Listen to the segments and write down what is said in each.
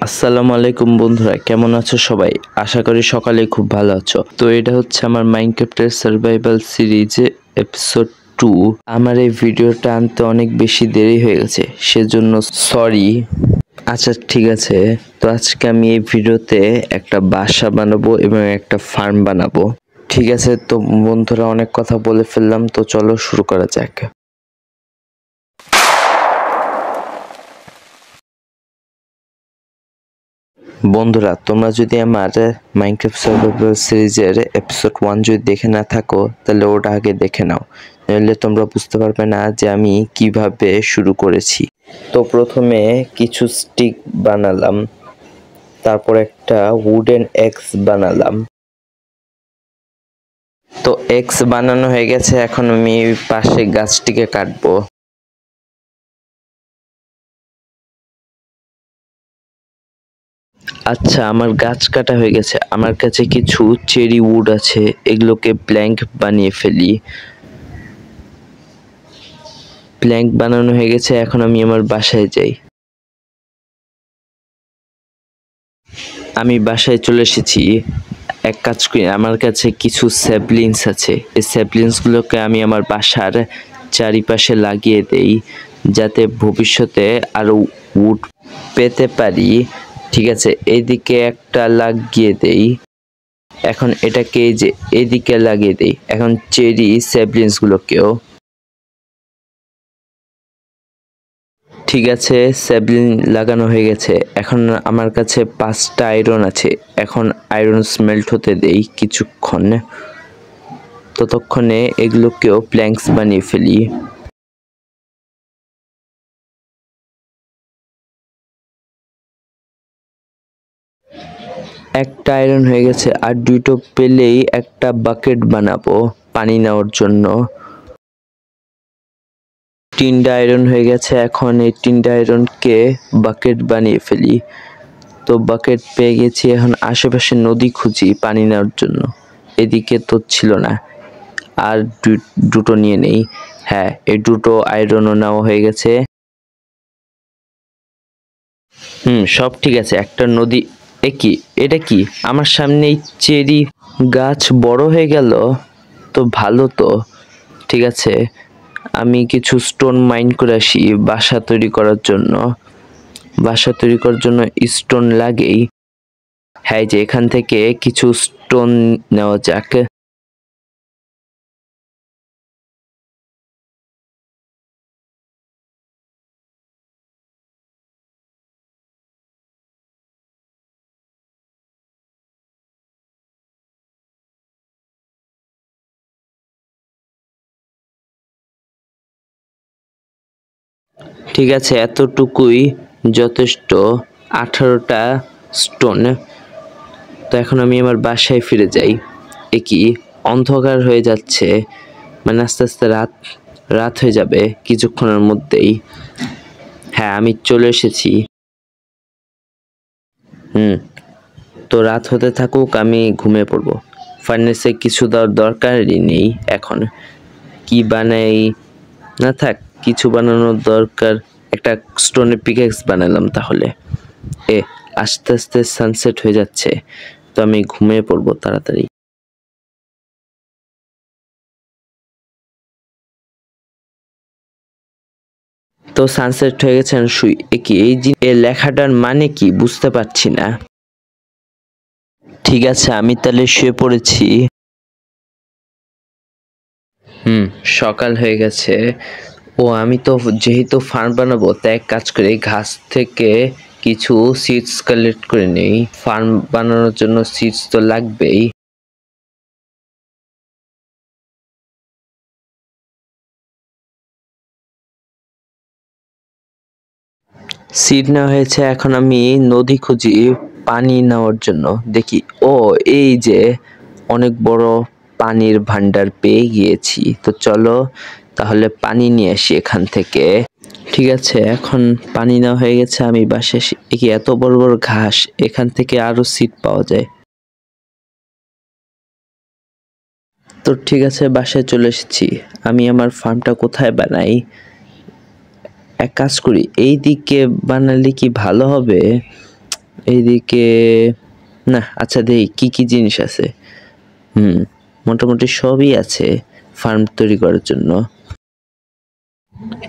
আসসালামু আলাইকুম বন্ধুরা, কেমন আছো সবাই? আশা করি সকালে খুব ভালো আছো। তো এটা হচ্ছে আমার মাইনক্রাফটের সার্ভাইভাল সিরিজে এপিসোড 2। আমার এই ভিডিওটা আনতে অনেক বেশি দেরি হয়ে গেছে, সেজন্য সরি। আচ্ছা ঠিক আছে, তো আজকে আমি এই ভিডিওতে একটা বাসা বানাবো এবং একটা ফার্ম বানাবো। ঠিক আছে, তো বন্ধুরা অনেক কথা বলে ফেললাম, তো চলো শুরু করা যাক। বন্ধুরা, তোমরা যদি আমার মাইনক্রাফট সার্ভাইভাল সিরিজের এপিসোড 1 যদি দেখে না থাকো, তাহলে ওটা আগে দেখে নাও, নইলে তোমরা বুঝতে পারবে না যে আমি কিভাবে শুরু করেছি। তো প্রথমে কিছু স্টিক বানালাম, তারপর একটা উডেন এক্স বানালাম। তো এক্স বানানো হয়ে গেছে, এখন আমি পাশে গাছটিকে কাটবো। আচ্ছা, আমার গাছ কাটা হয়ে গেছে। আমার কাছে কিছু চেরি উড আছে, এগুলোকে প্ল্যাঙ্ক বানিয়ে ফেলি। প্ল্যাঙ্ক বানানো হয়ে গেছে, এখন আমি আমার বাসায় যাই। আমি বাসায় চলে এসেছি। এক কাজ করি, আমার কাছে কিছু স্যাপলিংস আছে, এই স্যাপলিংসগুলোকে আমি আমার বাসার চারিপাশে লাগিয়ে দেই, যাতে ভবিষ্যতে আরো উড পেতে পারি। ঠিক আছে, এইদিকে একটা লাগিয়ে দেই। এখন এটাকে এই যে এদিকে লাগিয়ে দেই। এখন চেরি স্যাপলিংসগুলোকেও। ঠিক আছে, স্যাপলিং লাগানো হয়ে গেছে। এখন আমার কাছে 5টা আয়রন আছে। এখন আয়রন স্মেল্ট হতে দেই কিছুক্ষণ। ততক্ষণে এগুলোকেও প্ল্যাঙ্কস বানিয়ে ফেলি। একটা আয়রন হয়ে গেছে, আর 2টো পেলেই একটা বাকেট বানাবো পানি নেওয়ার জন্য। 3টা আয়রন হয়ে গেছে, এখন এই 3টা আয়রনকে বাকেট বানিয়ে ফেলি। তো বাকেট পেয়ে গেছি, এখন আশেপাশে নদী খুঁজি পানি নেওয়ার জন্য। এদিকে তো ছিল না, আর দুটো নিয়ে নেই। হ্যাঁ, এই 2টো আয়রনও নেওয়া হয়ে গেছে। সব ঠিক আছে। একটা নদী, এটা কি আমার সামনে চেরি গাছ বড় হয়ে গেল? তো ভালো তো। ঠিক আছে, আমি কিছু স্টোন মাইন করে আসি বাসা তৈরি করার জন্য। বাসা তৈরি করার জন্য স্টোন লাগেই। হ্যাঁ, যে এখান থেকে কিছু স্টোন নেওয়া যাক। ঠিক আছে, এতটুকুই যথেষ্ট। 18টা স্টোন। তো এখন আমি আমার বাসায় ফিরে যাই। অন্ধকার হয়ে যাচ্ছে, মানে আস্তে আস্তে রাত হয়ে যাবে কিছুক্ষণের মধ্যেই। হ্যাঁ, আমি চলে এসেছি। তো রাত হতে থাকুক, আমি ঘুমিয়ে পড়বো। ফার্নেসে কিছু দরকারই নেই এখন। কি বানাই? না থাক, কিছু বানানোর দরকার। একটা স্টোনের পিকেক্স বানালাম তাহলে। আস্তে আস্তে সানসেট হয়ে যাচ্ছে, তো আমি ঘুমিয়ে পড়বো তাড়াতাড়ি। তো সানসেট হয়ে গেছে, আমি শুই। এই লেখাটার মানে কি বুঝতে পারছি না। ঠিক আছে, আমি তাহলে শুয়ে পড়েছি। সকাল হয়ে গেছে। আমি তো যেহেতু ফার্ম বানাবো, তাই এক কাজ করি, ঘাস থেকে কিছু সিডস কালেক্ট করে নেই। ফার্ম বানানোর জন্য সিডস তো লাগবেই। সিড নেওয়া হয়েছে, এখন আমি নদী খুঁজি পানি নেওয়ার জন্য। দেখি, এই যে অনেক বড় পানির ভান্ডার পেয়ে গিয়েছি। তো চলো তাহলে পানি নিয়ে আসি এখান থেকে। ঠিক আছে, এখন পানি নেওয়া হয়ে গেছে, আমি বাসায় এসে এত বড় বড় ঘাস, এখান থেকে আরো সিড পাওয়া যায়। তো ঠিক আছে, বাসায় চলে এসেছি। আমি আমার ফার্মটা কোথায় বানাই? এক কাজ করি, এই দিকে বানালে কি ভালো হবে? এইদিকে না, আচ্ছা দেখি কি কি জিনিস আছে। মোটামুটি সবই আছে ফার্ম তৈরি করার জন্য।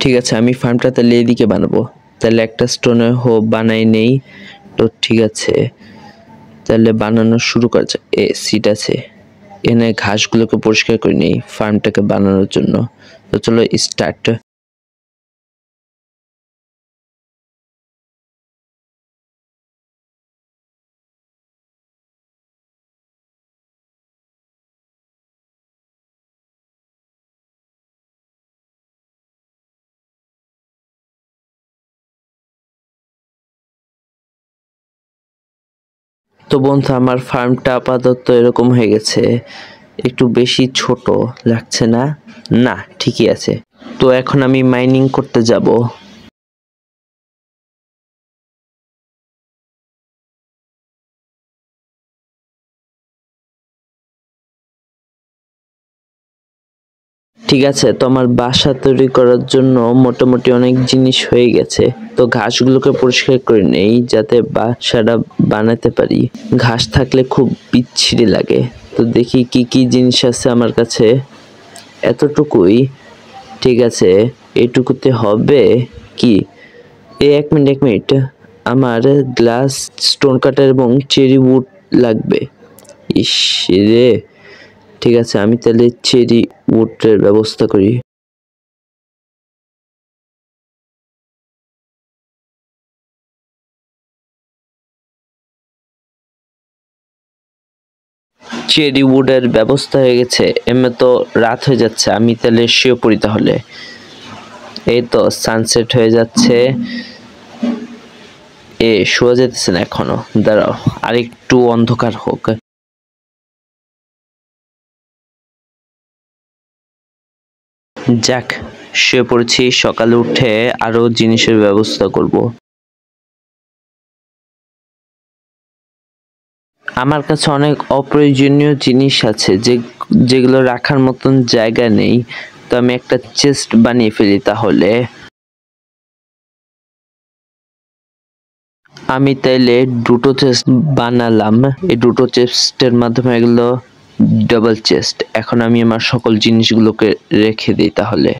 ঠিক আছে, আমি ফার্মটা তাহলে এদিকে বানাবো। তাহলে একটা স্টোনের হোপ বানাই নেই। তো ঠিক আছে, তাহলে বানানো শুরু করা যাক। সিট আছে, এনে ঘাসগুলোকে পরিষ্কার করে নেই ফার্মটাকে বানানোর জন্য। তো চলো স্টার্ট। তো বন্ধু, আমার ফার্মটা আপাতত এরকম হয়ে গেছে। একটু বেশি ছোট লাগছে না? না, ঠিকই আছে। তো এখন আমি মাইনিং করতে যাব। ঠিক আছে, তো আমার বাসা তৈরি করার জন্য মোটামুটি অনেক জিনিস হয়ে গেছে। তো ঘাসগুলোকে পরিষ্কার করে নেই যাতে বাসাটা বানাতে পারি। ঘাস থাকলে খুব বিচ্ছিরি লাগে। তো দেখি কি কি জিনিস আছে আমার কাছে। এতটুকুই ঠিক আছে, এটুকুতে হবে কি? এক মিনিট এক মিনিট, আমার গ্লাস, স্টোন কাটার এবং চেরি উড লাগবে। ইস রে, ঠিক আছে, আমি তাহলে চেরি উডের ব্যবস্থা করি। চেরি উডের ব্যবস্থা হয়ে গেছে। এমনি তো রাত হয়ে যাচ্ছে, আমি তাহলে শুয়ে পড়ি তাহলে। এই তো সানসেট হয়ে যাচ্ছে। শোয়া যেতেছে না এখনো, দাঁড়াও আরেকটু অন্ধকার হোক। যাক, শুয়ে পড়েছি, সকালে উঠে আরো জিনিসের ব্যবস্থা করব। আমার কাছে অনেক অপ্রয়োজনীয় জিনিস আছে যেগুলো রাখার মতন জায়গা নেই। তো আমি একটা চেস্ট বানিয়ে ফেলি তাহলে। আমি তাইলে দুটো চেস্ট বানালাম। এই দুটো চেস্টের মাধ্যমে এগুলো ডাবল চেস্ট। এখন আমি আমার সকল জিনিসগুলোকে রেখে দিই তাহলে।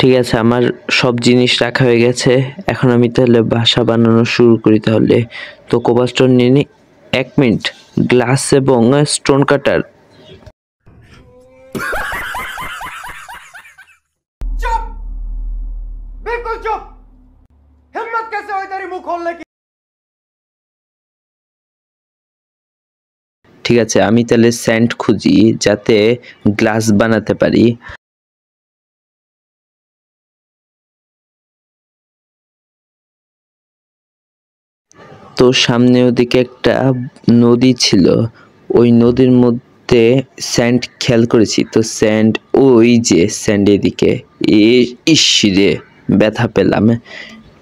ঠিক আছে, আমার সব জিনিস রাখা হয়ে গেছে। এখন আমি তাহলে বাসা বানানো শুরু করি তাহলে। তো কোবাস্টোন নিয়ে নিই। এক মিনিট, গ্লাস এবং স্টোন কাটার। चुप, बिल्कुल चुप। हिम्मत कैसे हुई तेरी मुंह खोलने की? ঠিক আছে, আমি তাহলে স্যান্ড খুঁজি যাতে গ্লাস বানাতে পারি। তো সামনে ওদিকে একটা নদী ছিল, ওই নদীর মধ্যে স্যান্ড খেয়াল করেছি। তো স্যান্ড, ওই যে স্যান্ড এদিকে। ইস রে, ব্যথা পেলাম।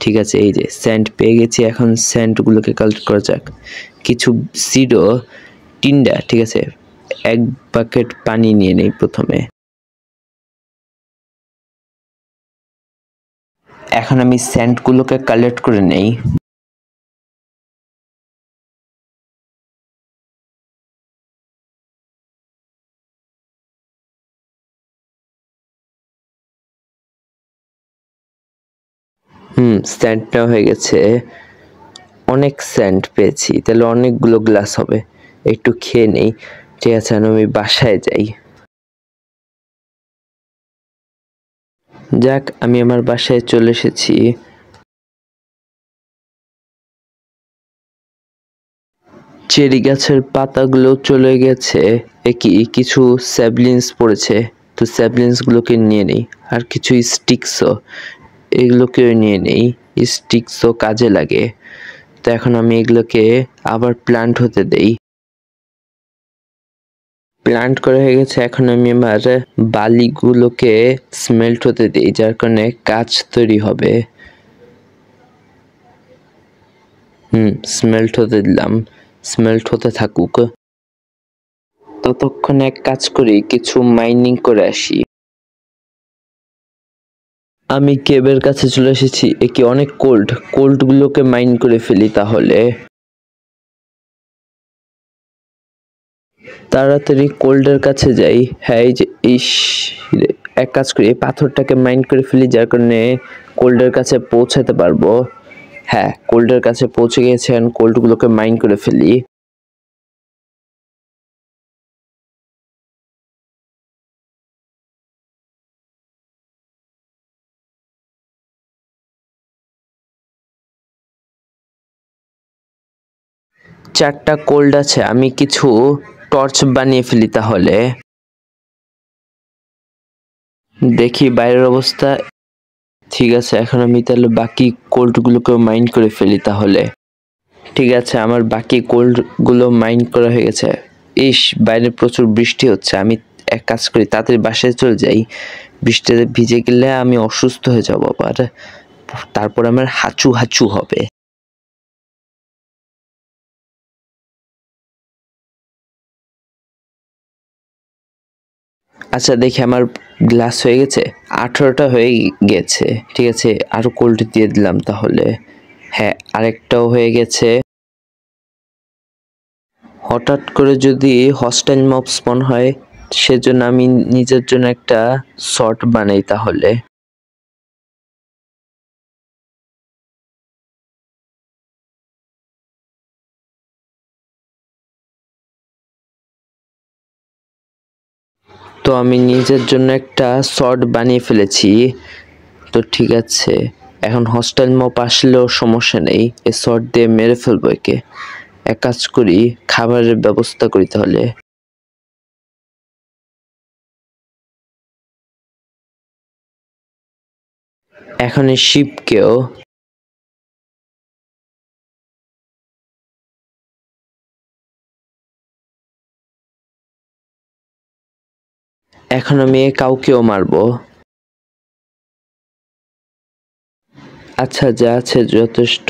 ঠিক আছে, এই যে স্যান্ড পেয়ে গেছি। এখন স্যান্ডগুলোকে কালেক্ট করা যাক। কিছু সিডো, টিন্ডা। ঠিক আছে, এক বাকেট পানি নিয়ে নেই প্রথমে। এখন আমি স্যান্ডগুলোকে কালেক্ট করে নেই। স্যান্ডটা হয়ে গেছে। অনেক স্যান্ড পেয়েছি, তাহলে অনেকগুলো গ্লাস হবে। একটু খেয়ে নেই। ঠিক আছে, আমি বাসায় যাই। যাক, আমি আমার বাসায় চলে এসেছি। চেরি গাছের পাতাগুলো চলে গেছে। একই কিছু স্যাবলিন্স পড়েছে। তো স্যাবলিন্স গুলোকে নিয়ে নেই। আর কিছু স্টিক্সও, এগুলোকেও নিয়ে নেই। স্টিক্সও কাজে লাগে। তো এখন আমি এগুলোকে আবার প্লান্ট হতে দেই। প্লান্ট করা হয়ে গেছে। এখন আমি আমার বালিগুলোকে স্মেল্ট হতে দিই, যার কারণে কাঁচ তৈরি হবে। স্মেল্ট হতে দিলাম, স্মেল্ট হতে থাকুক। ততক্ষণে এক কাজ করি, কিছু মাইনিং করে আসি। আমি কেবের কাছে চলে এসেছি। একে অনেক কোল্ড গুলোকে মাইন করে ফেলি তাহলে। তাড়াতাড়ি কোল্ডের কাছে যাই। হ্যাঁ, এই যে এক কাজ করি, এই পাথরটাকে মাইন করে ফেলি, যার কারণে কোল্ডের কাছে পৌঁছাতে পারবো। হ্যাঁ, কোল্ডের কাছে পৌঁছে গেছে, কোল্ড গুলোকে মাইন করে ফেলি। চারটা কোল্ড আছে, আমি কিছু টর্চ বানিয়ে ফেলি তাহলে। দেখি বাইরের অবস্থা। ঠিক আছে, এখন আমি তাহলে বাকি কোল্ড গুলোকে মাইন করে ফেলি তাহলে। ঠিক আছে, আমার বাকি কোল্ড গুলো মাইন করা হয়ে গেছে। বাইরে প্রচুর বৃষ্টি হচ্ছে, আমি এক কাজ করি, তাড়াতাড়ি বাসায় চলে যাই। বৃষ্টিতে ভিজে গেলে আমি অসুস্থ হয়ে যাবো আবার, তারপর আমার হাঁচু হাঁচু হবে। আচ্ছা দেখি, আমার গ্লাস হয়ে গেছে, 18টা হয়ে গেছে। ঠিক আছে, আরো কোল্ড দিয়ে দিলাম তাহলে। হ্যাঁ, আরেকটাও হয়ে গেছে। হঠাৎ করে যদি হস্টাইল মব স্পন হয়, সেজন্য আমি নিজের জন্য একটা শর্ট বানাই তাহলে। তো আমি নিজের জন্য একটা শর্ট বানিয়ে ফেলেছি। তো ঠিক আছে, এখন হস্টাইল মব আসলেও সমস্যা নেই, এই শর্ট দিয়ে মেরে ফেলবো একে। এক কাজ করি, খাবারের ব্যবস্থা করি তাহলে। এখন এই শিপকেও। এখন আমি কাউকেও মারবো। আচ্ছা, যা আছে যথেষ্ট।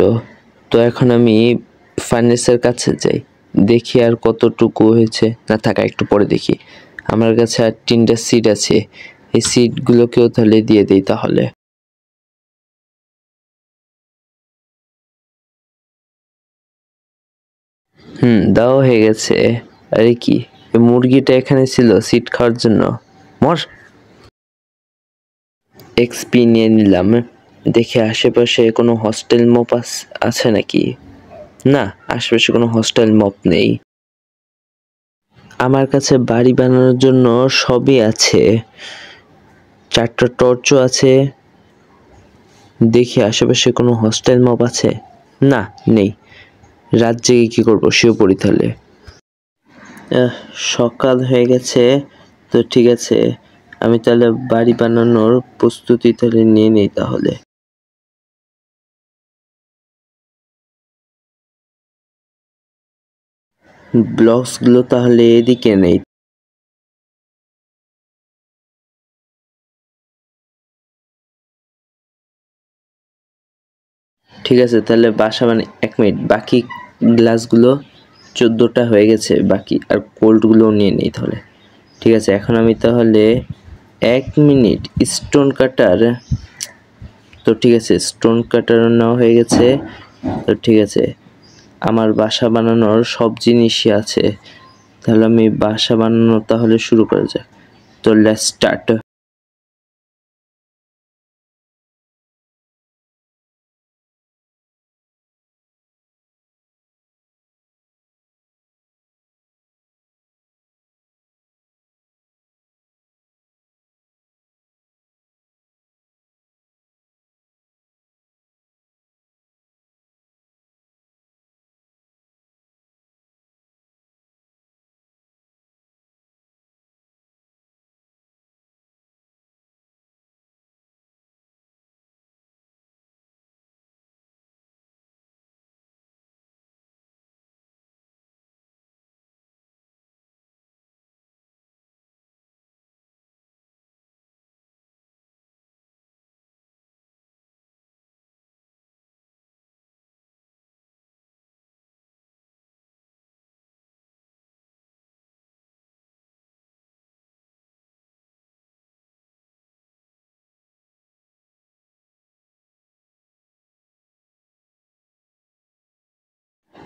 তো এখন আমি ফার্নেসের কাছে যাই, দেখি আর কতটুকু হয়েছে। না থাকা, একটু পরে দেখি। আমার কাছে আর 3টা সিট আছে, এই সিটগুলোকেও তাহলে দিয়ে দিই তাহলে। দেওয়া হয়ে গেছে। আরে কি, এই মুরগিটা এখানে ছিল সিট খাওয়ার জন্য। মর। এক্সপি নিয়ে নিলাম। দেখি আশেপাশে কোনো হস্টেল মপ আছে নাকি। না, আশেপাশে কোনো হস্টেল মপ নেই। আমার কাছে বাড়ি বানানোর জন্য সবই আছে, 4টা টর্চও আছে। দেখি আশেপাশে কোনো হস্টেল মব আছে। না, নেই। রাত জেগে কি করবো, শুয়ে পড়ি তাহলে। সকাল হয়ে গেছে। তো ঠিক আছে, আমি তাহলে বাড়ি বানানোর প্রস্তুতি তাহলে নিয়ে নিই তাহলে। ব্লকস গুলো তাহলে এদিকে নেই। ঠিক আছে, তাহলে বাসা মানে 1 মিনিট, বাকি গ্লাসগুলো 14টা হয়ে গেছে, বাকি আর কোল্ডগুলোও নিয়ে নিই তাহলে। ঠিক আছে, এখন আমি তাহলে 1 মিনিট স্টোন কাটার। তো ঠিক আছে, স্টোন কাটার নেওয়া হয়ে গেছে। তো ঠিক আছে, আমার বাসা বানানোর সব জিনিসই আছে, তাহলে আমি বাসা বানানো তাহলে শুরু করা যাক। তো লেটস স্টার্ট।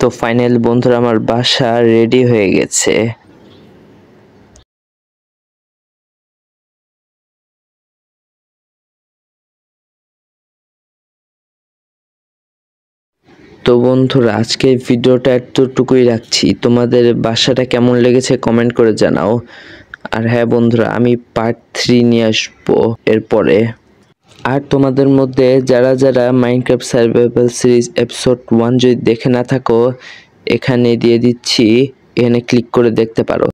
তো ফাইনাল বন্ধুরা আমার বাসা রেডি হয়ে গেছে। তো বন্ধুরা আজকের ভিডিওটা এতটুকুই রাখছি। তোমাদের বাসাটা কেমন লেগেছে কমেন্ট করে জানাও। আর হ্যাঁ বন্ধুরা, আমি পার্ট 3 নিয়ে আসবো এরপরে। আর তোমাদের মধ্যে যারা যারা মাইনক্রাফট সার্ভাইভাল সিরিজ এপিসোড 1 যদি দেখে না থাকো, এখানে দিয়ে দিচ্ছি, এখানে ক্লিক করে দেখতে পারো।